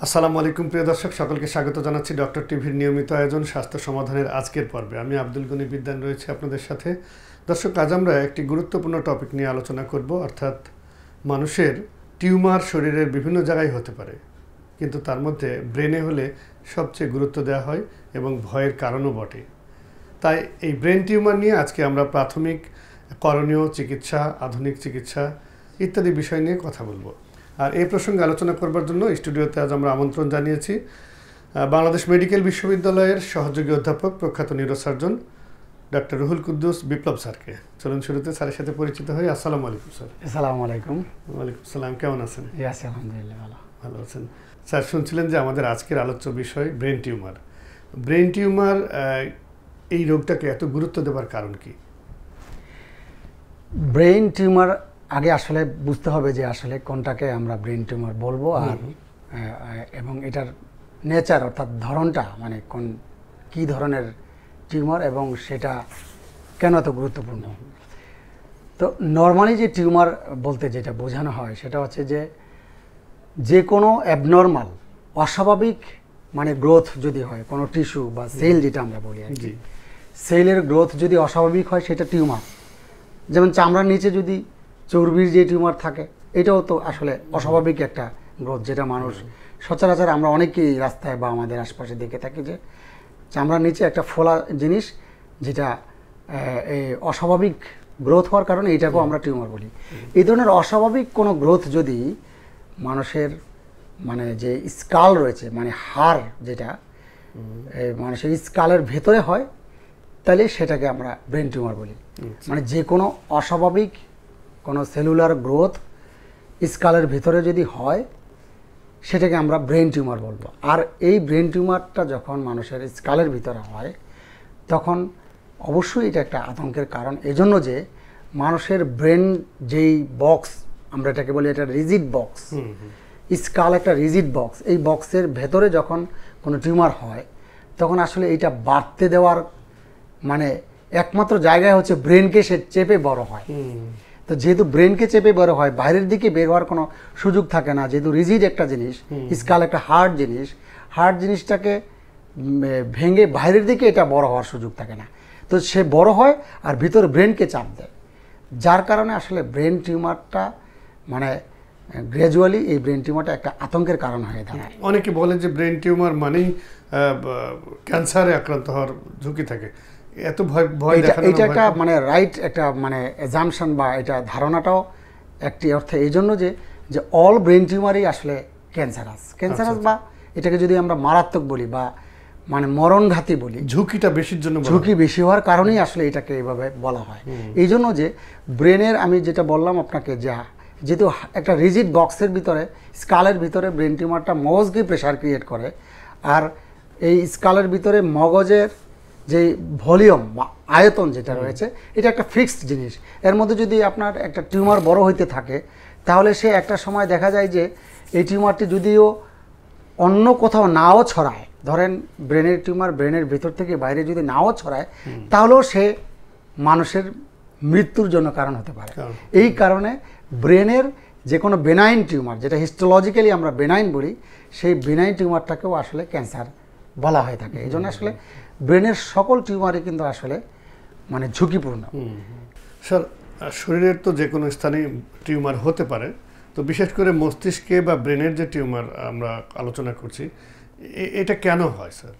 আসসালামু আলাইকুম প্রিয় দর্শক, সকলকে স্বাগত জানাচ্ছি ডক্টর টিভির নিয়মিত আয়োজন স্বাস্থ্য সমাধানের আজকের পর্বে। আমি আব্দুল গনি বিদ্যান রয়েছে আপনাদের সাথে। দর্শক, আজ আমরা একটি গুরুত্বপূর্ণ টপিক নিয়ে আলোচনা করব, অর্থাৎ মানুষের টিউমার শরীরের বিভিন্ন জায়গায় হতে পারে, কিন্তু তার মধ্যে ব্রেনে হলে সবচেয়ে গুরুত্ব দেওয়া হয় এবং ভয়ের কারণও বটে। তাই এই ব্রেন টিউমার নিয়ে আজকে আমরা প্রাথমিক করণীয় চিকিৎসা, আধুনিক চিকিৎসা ইত্যাদি বিষয় নিয়ে কথা বলবো। আর এই প্রসঙ্গে আলোচনা করবার জন্য স্টুডিওতে আজ আমরা আমন্ত্রণ জানিয়েছি বাংলাদেশ মেডিকেল বিশ্ববিদ্যালয়ের সহযোগী অধ্যাপক, প্রখ্যাত নিউরোসার্জন ডক্টর রুহুল কুদ্দুস বিপ্লব স্যারকে। চলুন শুরুতে স্যারের সাথে পরিচিত হই। আসসালামু আলাইকুম স্যার। আসসালামু আলাইকুম। ওয়ালাইকুম সালাম, কেমন আছেন? আছি আলহামদুলিল্লাহ, ভালো আছেন। স্যার, শুনছিলেন যে আমাদের আজকের আলোচ্য বিষয় ব্রেন টিউমার। ব্রেন টিউমার এই রোগটাকে এত গুরুত্ব দেওয়ার কারণ কি? ব্রেন টিউমার আগে আসলে বুঝতে হবে যে আসলে কোনটাকে আমরা ব্রেন টিউমার বলবো, আর এবং এটার নেচার অর্থাৎ ধরনটা, মানে কি ধরনের টিউমার এবং সেটা কেন এত গুরুত্বপূর্ণ। তো নর্মালি যে টিউমার বলতে যেটা বোঝানো হয় সেটা হচ্ছে যে কোনো অ্যাবনর্মাল, অস্বাভাবিক মানে গ্রোথ যদি হয় কোনো টিস্যু বা সেল, যেটা আমরা বলি আর কি, সেলের গ্রোথ যদি অস্বাভাবিক হয় সেটা টিউমার। যেমন চামড়ার নিচে যদি চর্বির যে টিউমার থাকে, এটাও তো আসলে অস্বাভাবিক একটা গ্রোথ, যেটা মানুষ সচরাচর আমরা অনেকেই রাস্তায় বা আমাদের আশপাশে দেখে থাকি যে চামড়ার নিচে একটা ফোলা জিনিস, যেটা এই অস্বাভাবিক গ্রোথ হওয়ার কারণে এটাকেও আমরা টিউমার বলি। এই ধরনের অস্বাভাবিক কোনো গ্রোথ যদি মানুষের মানে যে স্কাল রয়েছে, মানে হাড়, যেটা মানুষের স্কালের ভেতরে হয়, তাহলে সেটাকে আমরা ব্রেন টিউমার বলি। মানে যে কোনো অস্বাভাবিক কোনো সেলুলার গ্রোথ স্কালের ভিতরে যদি হয়, সেটাকে আমরা ব্রেন টিউমার বলবো। আর এই ব্রেন টিউমারটা যখন মানুষের স্কালের ভিতরে হয়, তখন অবশ্যই এটা একটা আতঙ্কের কারণ। এজন্য যে মানুষের ব্রেন যেই বক্স, আমরা এটাকে বলি এটা রিজিড বক্স, স্কাল একটা রিজিড বক্স, এই বক্সের ভেতরে যখন কোনো টিউমার হয়, তখন আসলে এইটা বাড়তে দেওয়ার মানে একমাত্র জায়গায় হচ্ছে ব্রেনকে সে চেপে বড় হয়। তো যেহেতু ব্রেনকে চেপে বড় হয়, বাইরের দিকে বের হওয়ার কোনো সুযোগ থাকে না, যেহেতু রিজিড একটা জিনিস, স্কাল একটা হার্ড জিনিস, হার্ড জিনিসটাকে ভেঙে বাইরের দিকে এটা বড় হওয়ার সুযোগ থাকে না। তো সে বড় হয় আর ভিতরে ব্রেনকে চাপ দেয়, যার কারণে আসলে ব্রেন টিউমারটা মানে গ্র্যাজুয়ালি এই ব্রেন টিউমারটা একটা আতঙ্কের কারণ হয়ে দাঁড়ায়। অনেকে বলেন যে ব্রেন টিউমার মানেই ক্যান্সারে আক্রান্ত হওয়ার ঝুঁকি থাকে। এত ভয় এটা একটা মানে রাইট একটা মানে অ্যাজাম্পশন বা এটা ধারণাটাও একটি অর্থে এই জন্য যে অল ব্রেন টিউমারই আসলে ক্যান্সারাস বা এটাকে যদি আমরা মারাত্মক বলি বা মানে মরণঘাতী বলি, ঝুঁকিটা বেশির জন্য, ঝুঁকি বেশি হওয়ার কারণেই আসলে এটাকে এইভাবে বলা হয়। এই জন্য যে ব্রেনের, আমি যেটা বললাম আপনাকে, যেহেতু একটা রিজিড বক্সের ভিতরে, স্কালের ভিতরে ব্রেন টিউমারটা মগজকে প্রেশার ক্রিয়েট করে, আর এই স্কালের ভিতরে মগজের যে ভলিউম বা আয়তন যেটা রয়েছে, এটা একটা ফিক্সড জিনিস। এর মধ্যে যদি আপনার একটা টিউমার বড় হইতে থাকে, তাহলে সে একটা সময় দেখা যায় যে এই টিউমারটি যদিও অন্য কোথাও নাও ছড়ায়, ধরেন ব্রেনের টিউমার ব্রেনের ভেতর থেকে বাইরে যদি নাও ছড়ায়, তাহলেও সে মানুষের মৃত্যুর জন্য কারণ হতে পারে। এই কারণে ব্রেনের যে কোনো বেনাইন টিউমার, যেটা হিস্টোলজিক্যালি আমরা বেনাইন বলি, সেই বেনাইন টিউমারটাকেও আসলে ক্যান্সার বলা হয়ে থাকে। এই জন্য আসলে ব্রেনের সকল টিউমারই কিন্তু আসলে মানে ঝুঁকিপূর্ণ। স্যার, শরীরের তো যে কোনো স্থানে টিউমার হতে পারে, তো বিশেষ করে মস্তিষ্কে বা ব্রেনের যে টিউমার আমরা আলোচনা করছি, এটা কেন হয় স্যার?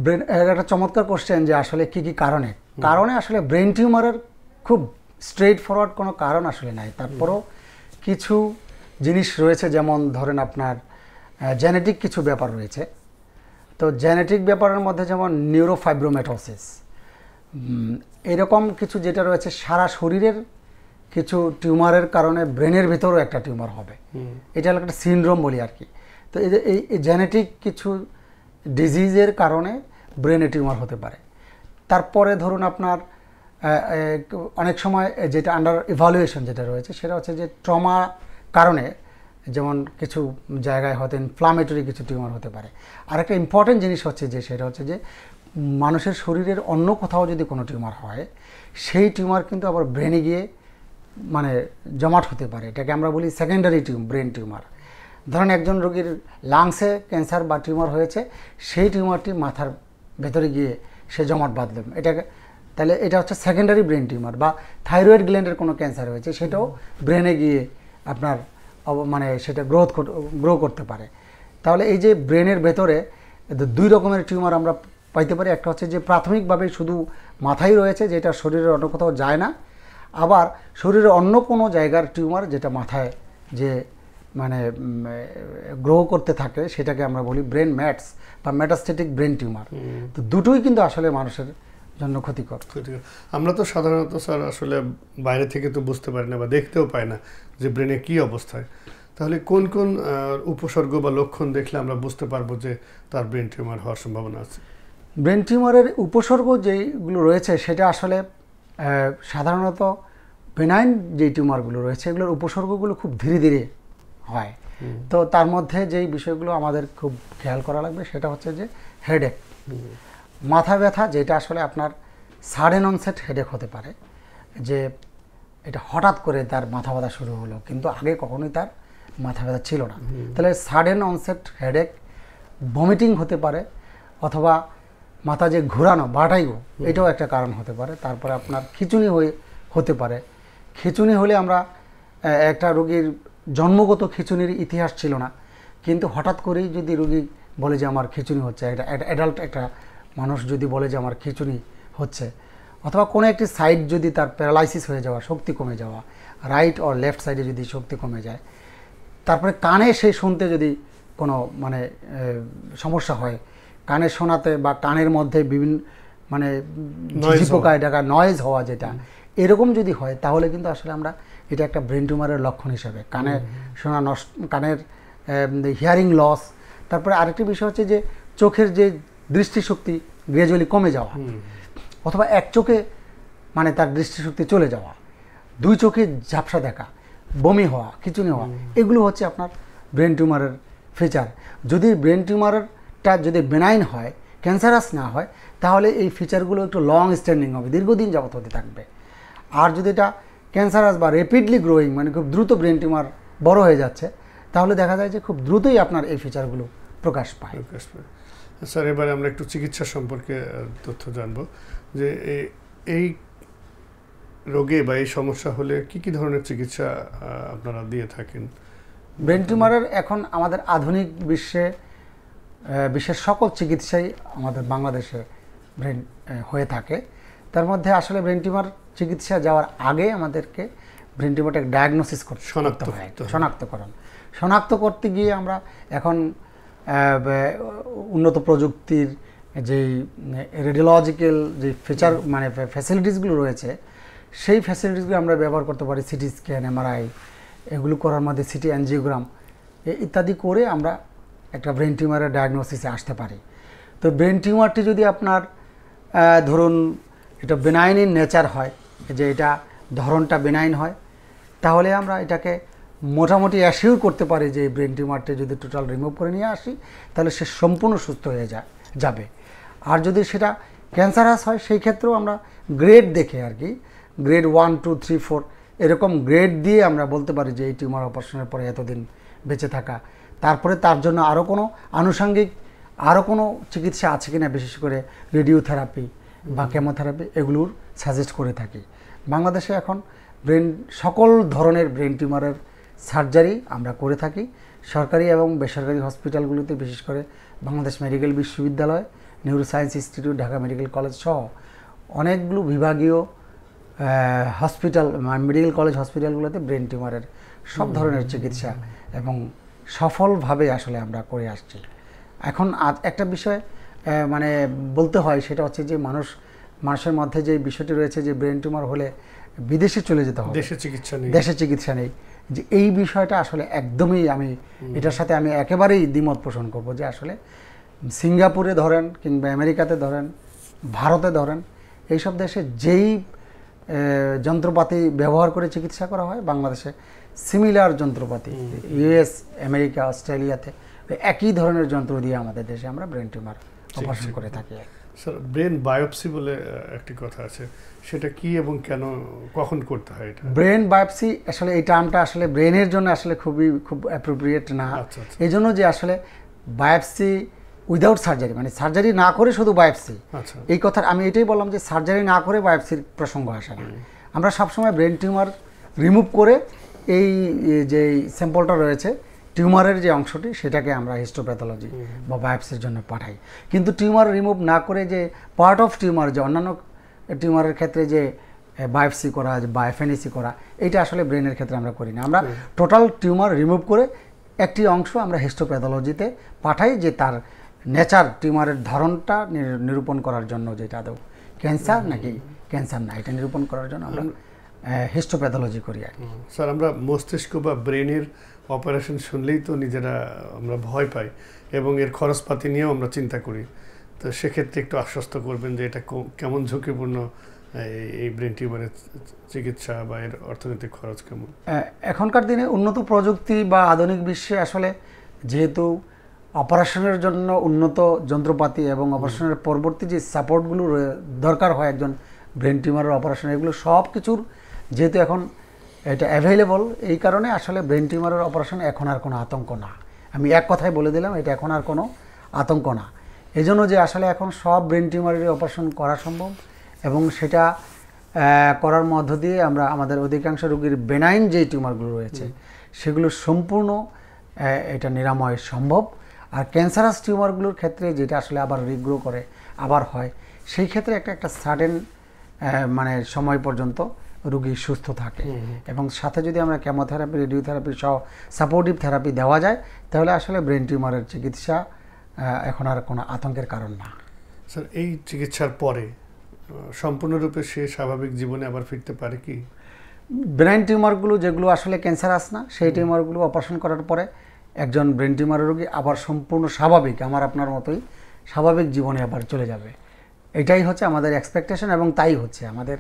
ব্রেন একটা চমৎকার কোশ্চেন যে আসলে কি কারণে আসলে ব্রেন টিউমারের খুব স্ট্রেট ফরওয়ার্ড কোনো কারণ আসলে নাই। তারপরও কিছু জিনিস রয়েছে, যেমন ধরেন আপনার জেনেটিক কিছু ব্যাপার রয়েছে। তো জেনেটিক ব্যাপারের মধ্যে যেমন নিউরোফাইব্রোমেটোসিস, এরকম কিছু যেটা রয়েছে, সারা শরীরের কিছু টিউমারের কারণে ব্রেনের ভিতরেও একটা টিউমার হবে, এটা হলো একটা সিনড্রোম বলি আর কি। তো এই জেনেটিক কিছু ডিজিজের কারণে ব্রেনে টিউমার হতে পারে। তারপরে ধরুন আপনার অনেক সময় যেটা আন্ডার ইভালুয়েশন যেটা রয়েছে, সেটা হচ্ছে যে ট্রমা কারণে, যেমন কিছু জায়গায় হয়তো ইনফ্লামেটরি কিছু টিউমার হতে পারে। আর একটা ইম্পর্টেন্ট জিনিস হচ্ছে যে সেটা হচ্ছে যে মানুষের শরীরের অন্য কোথাও যদি কোনো টিউমার হয়, সেই টিউমার কিন্তু আবার ব্রেনে গিয়ে মানে জমাট হতে পারে, এটাকে আমরা বলি সেকেন্ডারি ব্রেন টিউমার। ধরেন একজন রোগীর লাংসে ক্যান্সার বা টিউমার হয়েছে, সেই টিউমারটি মাথার ভেতরে গিয়ে সে জমাট বাঁধল, এটাকে তাহলে এটা হচ্ছে সেকেন্ডারি ব্রেন টিউমার। বা থাইরয়েড গ্ল্যান্ডের কোনো ক্যান্সার হয়েছে, সেটাও ব্রেনে গিয়ে আপনার মানে সেটা গ্রো করতে পারে। তাহলে এই যে ব্রেনের ভেতরে 2 রকমের টিউমার আমরা পাইতে পারি। একটা হচ্ছে যে প্রাথমিকভাবে শুধু মাথায় রয়েছে, যেটা শরীরের অন্য কোথাও যায় না। আবার শরীরের অন্য কোনো জায়গার টিউমার যেটা মাথায় যে মানে গ্রো করতে থাকে, সেটাকে আমরা বলি ব্রেন ম্যাটস বা মেটাস্টেটিক ব্রেন টিউমার। তো দুটোই কিন্তু আসলে মানুষের জন্য ক্ষতিকর। আমরা তো সাধারণত স্যার আসলে বাইরে থেকে তো বুঝতে পারি না বা দেখতেও পাই না যে ব্রেনে কি অবস্থায়। তাহলে কোন কোন উপসর্গ বা লক্ষণ দেখলে আমরা বুঝতে পারবো যে তার ব্রেন টিউমার হওয়ার সম্ভাবনা আছে? ব্রেন টিউমারের উপসর্গ যেগুলো রয়েছে সেটা আসলে সাধারণত বেনাইন যে টিউমারগুলো রয়েছে এগুলোর উপসর্গগুলো খুব ধীরে ধীরে হয়। তো তার মধ্যে যেই বিষয়গুলো আমাদের খুব খেয়াল করা লাগবে সেটা হচ্ছে যে হেডেক, মাথা ব্যথা, যেটা আসলে আপনার সাডেন অনসেট হেডেক হতে পারে, যে এটা হঠাৎ করে তার মাথা ব্যথা শুরু হলো কিন্তু আগে কখনোই তার মাথা ব্যথা ছিল না। তাহলে সাডেন অনসেট হেডেক, ভমিটিং হতে পারে, অথবা মাথা যে ঘোরানো বাটাইগো, এটাও একটা কারণ হতে পারে। তারপরে আপনার খিঁচুনি হতে পারে। খিঁচুনি হলে আমরা একটা রোগীর জন্মগত খিঁচুনির ইতিহাস ছিল না, কিন্তু হঠাৎ করেই যদি রোগী বলে যে আমার খিঁচুনি হচ্ছে, একটা অ্যাডাল্ট একটা মানুষ যদি বলে যে আমার খিঁচুনি হচ্ছে, অথবা কোনো একটি সাইড যদি তার প্যারালাইসিস হয়ে যাওয়া, শক্তি কমে যাওয়া, রাইট অর লেফট সাইডে যদি শক্তি কমে যায়, তারপরে কানে সেই শুনতে যদি কোনো মানে সমস্যা হয়, কানে শোনাতে বা কানের মধ্যে বিভিন্ন মানে ঝিঝি পোকায় ডাকা নয়েজ হওয়া, যেটা এরকম যদি হয়, তাহলে কিন্তু আসলে আমরা এটা একটা ব্রেন টিউমারের লক্ষণ হিসাবে, কানে শোনা কানের হিয়ারিং লস। তারপরে আরেকটি বিষয় হচ্ছে যে চোখের যে দৃষ্টিশক্তি গ্র্যাজুয়ালি কমে যাওয়া, অথবা এক চোখে মানে তার দৃষ্টিশক্তি চলে যাওয়া, 2 চোখে ঝাপসা দেখা, বমি হওয়া, খিঁচুনি হওয়া, এগুলো হচ্ছে আপনার ব্রেন টিউমারের ফিচার। যদি ব্রেন টিউমারটা যদি বেনাইন হয়, ক্যান্সারাস না হয়, তাহলে এই ফিচারগুলো একটু লং স্ট্যান্ডিং হবে, দীর্ঘদিন যাবত হতে থাকবে। আর যদি এটা ক্যান্সারাস বা র্যাপিডলি গ্রোয়িং, মানে খুব দ্রুত ব্রেন টিউমার বড় হয়ে যাচ্ছে, তাহলে দেখা যায় যে খুব দ্রুতই আপনার এই ফিচারগুলো প্রকাশ পায়। স্যার, এবারে আমরা একটু চিকিৎসা সম্পর্কে তথ্য জানবো, যে এই রোগে বা এই সমস্যা হলে কি কি ধরনের চিকিৎসা আপনারা দিয়ে থাকেন? ব্রেন টিউমারের এখন আমাদের আধুনিক বিশ্বের সকল চিকিৎসাই আমাদের বাংলাদেশে ব্রেন হয়ে থাকে। তার মধ্যে আসলে ব্রেন টিউমার চিকিৎসা যাওয়ার আগে আমাদেরকে ব্রেন টিউমারটা ডায়াগনোসিস করতে হয়, শনাক্ত করতে গিয়ে আমরা এখন উন্নত প্রযুক্তির যেই রেডিওলজিক্যাল যে ফিচার মানে ফ্যাসিলিটিসগুলো রয়েছে, সেই ফ্যাসিলিটিসগুলো আমরা ব্যবহার করতে পারি। সিটি স্ক্যান, এমআরআই, এগুলো করার মধ্যে সিটি অ্যানজিওগ্রাম ইত্যাদি করে আমরা একটা ব্রেন টিউমারের ডায়াগনোসিসে আসতে পারি। তো ব্রেন টিউমারটি যদি আপনার ধরুন এটা বেনাইন ইন নেচার হয়, যে এটা ধরনটা বেনাইন হয়, তাহলে আমরা এটাকে মোটামুটি অ্যাসিওর করতে পারি যে ব্রেন টিউমারটি যদি টোটাল রিমুভ করে নিয়ে আসি, তাহলে সে সম্পূর্ণ সুস্থ হয়ে যাবে। আর যদি সেটা ক্যান্সারাস হয়, সেই ক্ষেত্রেও আমরা গ্রেড দেখে আর কি, গ্রেড 1, 2, 3, 4 এরকম গ্রেড দিয়ে আমরা বলতে পারি যে এই টিউমার অপারেশনের পরে এতদিন বেঁচে থাকা। তারপরে তার জন্য আরও কোনো আনুষঙ্গিক আরও কোনো চিকিৎসা আছে কিনা, বিশেষ করে রেডিওথেরাপি বা কেমোথেরাপি, এগুলোর সাজেস্ট করে থাকি। বাংলাদেশে এখন সকল ধরনের ব্রেন টিউমারের সার্জারি আমরা করে থাকি। সরকারি এবং বেসরকারি হসপিটালগুলোতে, বিশেষ করে বাংলাদেশ মেডিকেল বিশ্ববিদ্যালয়, neuroscience institute, Dhaka medical college সহ অনেকগুলো বিভাগীয় হসপিটাল, মেডিকেল কলেজ হসপিটালগুলোতে ব্রেন টিউমারের সব ধরনের চিকিৎসা এবং সফলভাবে আসলে আমরা করে আসছি। এখন একটা বিষয় মানে বলতে হয়, সেটা হচ্ছে যে মানুষের মধ্যে যে বিষয়টি রয়েছে যে ব্রেন টিউমার হলে বিদেশে চলে যেতে হবে, দেশে চিকিৎসা নেই, যে এই বিষয়টা আসলে একদমই এটার সাথে আমি একেবারেই দ্বিমত পোষণ করব। যে আসলে সিঙ্গাপুরে ধরেন কিংবা আমেরিকাতে ধরেন, ভারতে ধরেন, এইসব দেশে যেই যন্ত্রপাতি ব্যবহার করে চিকিৎসা করা হয়, বাংলাদেশে সিমিলার যন্ত্রপাতি ইউএস, আমেরিকা, অস্ট্রেলিয়াতে একই ধরনের যন্ত্র দিয়ে আমাদের দেশে আমরা ব্রেন টিউমার অপারেশন করে থাকি। স্যার ব্রেন বায়োপসি বলে একটি কথা আছে, সেটা কি এবং কেন কখন করতে হয় এটা? ব্রেন বায়োপসি আসলে এই টার্মটা আসলে ব্রেনের জন্য আসলে খুব অ্যাপ্রোপ্রিয়েট না। আচ্ছা, আচ্ছা। এই জন্য যে আসলে বায়োপসি উইদাউট সার্জারি, মানে সার্জারি না করে শুধু বায়োপসি, আচ্ছা। এই কথা আমি এটাই বললাম যে সার্জারি না করে বায়োপসির প্রসঙ্গ আসে না। আমরা সবসময় ব্রেন টিউমার রিমুভ করে এই যে স্যাম্পলটা রয়েছে টিউমারের যে অংশটি সেটাকে আমরা হিস্টোপ্যাথোলজি বা বায়োপসির জন্য পাঠাই। কিন্তু টিউমার রিমুভ না করে যে পার্ট অফ টিউমার, যে অন্যান্য টিউমারের ক্ষেত্রে যে বায়োপসি করা বা এফএনএসি করা, এইটা আসলে ব্রেনের ক্ষেত্রে আমরা করি না। আমরা টোটাল টিউমার রিমুভ করে একটি অংশ আমরা হিস্টোপ্যাথোলজিতে পাঠাই, যে তার নেচার, টিউমারের ধরনটা নিরূপণ করার জন্য, যেটা আদৌ ক্যান্সার নাকি ক্যান্সার না, এটা নিরূপণ করার জন্য আমরা হিস্টোপ্যাথোলজি করি আর কি। স্যার আমরা মস্তিষ্ক বা ব্রেনের অপারেশন শুনলেই তো নিজেরা আমরা ভয় পাই এবং এর খরচপাতি নিয়েও আমরা চিন্তা করি, তো সেক্ষেত্রে একটু আশ্বস্ত করবেন যে এটা কেমন ঝুঁকিপূর্ণ এই ব্রেন টিউমারের চিকিৎসা বা এর অর্থনৈতিক খরচ কেমন? এখনকার দিনে উন্নত প্রযুক্তি বা আধুনিক বিশ্বে আসলে যেহেতু অপারেশনের জন্য উন্নত যন্ত্রপাতি এবং অপারেশনের পরবর্তী যে সাপোর্টগুলো দরকার হয় একজন ব্রেন টিউমারের অপারেশন, এগুলো সব কিছুর যেহেতু এখন এটা অ্যাভেলেবল, এই কারণে আসলে ব্রেন টিউমারের অপারেশন এখন আর কোনো আতঙ্ক না। আমি এক কথায় বলে দিলাম, এটা এখন আর কোনো আতঙ্ক না। এই জন্য যে আসলে এখন সব ব্রেন টিউমারের অপারেশন করা সম্ভব এবং সেটা করার মধ্য দিয়ে আমরা আমাদের অধিকাংশ রোগীর বেনাইন যে টিউমারগুলো রয়েছে সেগুলো সম্পূর্ণ এটা নিরাময় সম্ভব। আর ক্যান্সারাস টিউমারগুলোর ক্ষেত্রে যেটা আসলে আবার রিগ্রো করে আবার হয়, সেই ক্ষেত্রে একটা সাডেন মানে সময় পর্যন্ত রোগী সুস্থ থাকে এবং সাথে যদি আমরা কেমোথেরাপি, রেডিওথেরাপি সহ সাপোর্টিভ থেরাপি দেওয়া যায়, তাহলে আসলে ব্রেন টিউমারের চিকিৎসা এখন আর কোনো আতঙ্কের কারণ না। স্যার এই চিকিৎসার পরে সম্পূর্ণরূপে সে স্বাভাবিক জীবনে আবার ফিরতে পারে কি? ব্রেন টিউমারগুলো যেগুলো আসলে ক্যান্সারাস না, সেই টিউমারগুলো অপারেশন করার পরে একজন ব্রেন টিউমারের রোগী আবার সম্পূর্ণ স্বাভাবিক, আমার আপনার মতোই স্বাভাবিক জীবনে আবার চলে যাবে। এটাই হচ্ছে আমাদের এক্সপেকটেশন এবং তাই হচ্ছে। আমাদের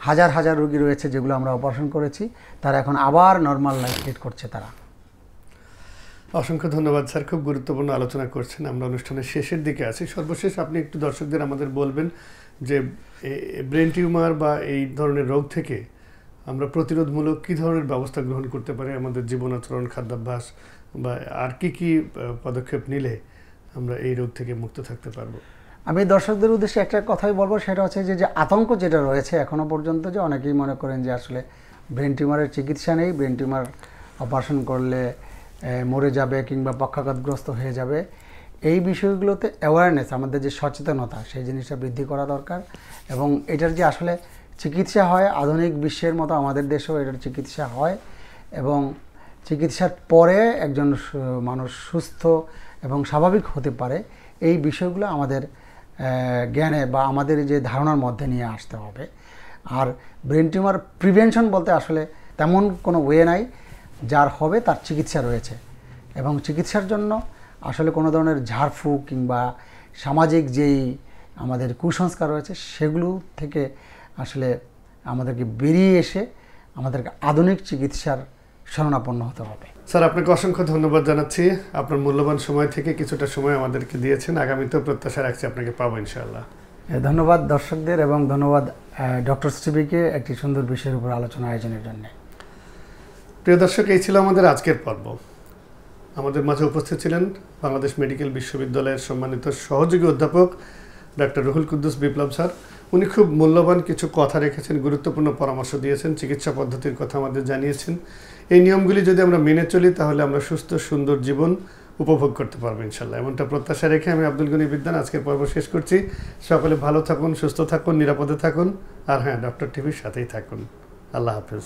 হাজার হাজার রোগী রয়েছে যেগুলো আমরা অপারেশন করেছি, তারা এখন আবার নর্মাল লাইফ লিড করছে তারা। অসংখ্য ধন্যবাদ স্যার, খুব গুরুত্বপূর্ণ আলোচনা করছেন। আমরা অনুষ্ঠানের শেষের দিকে আছি। সর্বশেষ আপনি একটু দর্শকদের আমাদের বলবেন যে ব্রেন টিউমার বা এই ধরনের রোগ থেকে আমরা প্রতিরোধমূলক কী ধরনের ব্যবস্থা গ্রহণ করতে পারি, আমাদের জীবন আচরণ, খাদ্যাভ্যাস বা আর কি পদক্ষেপ নিলে আমরা এই রোগ থেকে মুক্ত থাকতে পারবো? আমি দর্শকদের উদ্দেশ্যে একটা কথাই বলবো, সেটা হচ্ছে যে আতঙ্ক যেটা রয়েছে এখনও পর্যন্ত, যে অনেকেই মনে করেন যে আসলে ব্রেন টিউমারের চিকিৎসা নেই, ব্রেন টিউমার অপারেশন করলে মরে যাবে কিংবা পক্ষাঘাতগ্রস্ত হয়ে যাবে, এই বিষয়গুলোতে অ্যাওয়ারনেস, আমাদের যে সচেতনতা, সেই জিনিসটা বৃদ্ধি করা দরকার। এবং এটার যে আসলে চিকিৎসা হয় আধুনিক বিশ্বের মতো আমাদের দেশেও এটার চিকিৎসা হয় এবং চিকিৎসার পরে একজন মানুষ সুস্থ এবং স্বাভাবিক হতে পারে, এই বিষয়গুলো আমাদের জ্ঞানে বা আমাদের যে ধারণার মধ্যে নিয়ে আসতে হবে। আর ব্রেন টিউমার প্রিভেনশন বলতে আসলে তেমন কোনো ওয়ে নাই, যার হবে তার চিকিৎসা রয়েছে এবং চিকিৎসার জন্য আসলে কোনো ধরনের ঝাড়ফুঁক কিংবা সামাজিক যেই আমাদের কুসংস্কার রয়েছে সেগুলো থেকে আসলে আমাদেরকে বেরিয়ে এসে আমাদেরকে আধুনিক চিকিৎসার শরণাপন্ন হতে হবে। স্যার আপনাকে অসংখ্য ধন্যবাদ জানাচ্ছি, আপনার মূল্যবান সময় থেকে কিছুটা সময় আমাদেরকে দিয়েছেন। আগামীতেও প্রত্যাশা রাখছি আপনাকে পাবো ইনশাআল্লাহ। ধন্যবাদ দর্শকদের এবং ধন্যবাদ ডক্টর স্টিভিকে একটি সুন্দর বিষয়ের উপর আলোচনা আয়োজনের জন্য। প্রিয় দর্শক, এই ছিল আমাদের আজকের পর্ব। আমাদের মাঝে উপস্থিত ছিলেন বাংলাদেশ মেডিকেল বিশ্ববিদ্যালয়ের সম্মানিত সহযোগী অধ্যাপক ডক্টর রুহুল কুদ্দুস বিপ্লব স্যার। উনি খুব মূল্যবান কিছু কথা রেখেছেন, গুরুত্বপূর্ণ পরামর্শ দিয়েছেন, চিকিৎসা পদ্ধতির কথা আমাদের জানিয়েছেন। এই নিয়মগুলি যদি আমরা মেনে চলি তাহলে আমরা সুস্থ সুন্দর জীবন উপভোগ করতে পারবো ইনশাল্লাহ। এমনটা প্রত্যাশা রেখে আমি আব্দুল গনি বিদ্যান আজকের পর্ব শেষ করছি। সকলে ভালো থাকুন, সুস্থ থাকুন, নিরাপদে থাকুন, আর হ্যাঁ, ডক্টর টিভির সাথেই থাকুন। আল্লাহ হাফেজ।